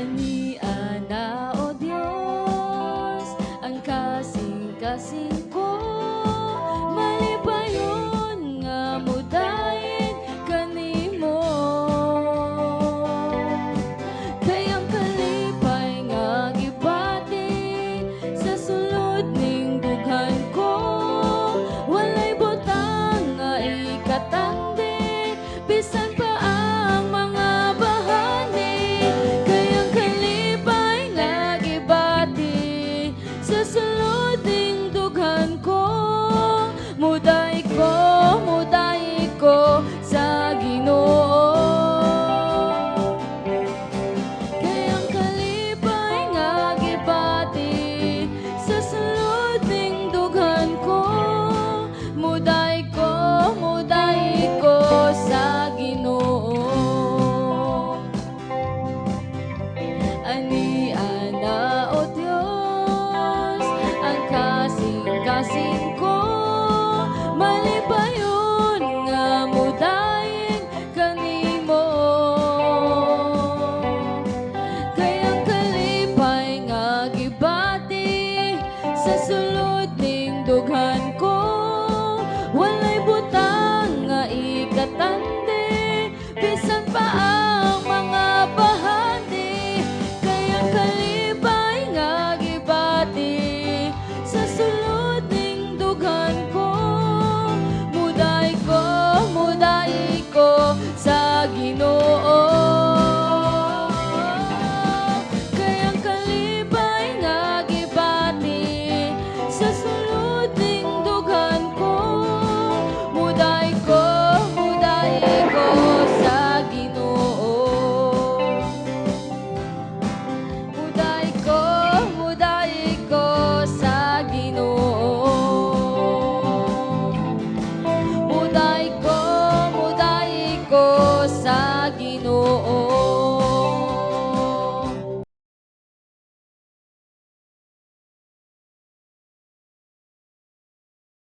Ani ana o Diyos, ang kasing-kasing ko, malipayon nga mudayin kanimo. Kayang kalipay nga gibati sa sulod ning dughan ko, walay butang nga ikatandi, bisan pa ang mga bahani. Kayang kalipay nga gibati sa sulod ning dughan ko, muday ko sa Ginoo. Kayang kalipay nga gibati sa sulod ning dughan ko, muday ko sa Ginoo. Ani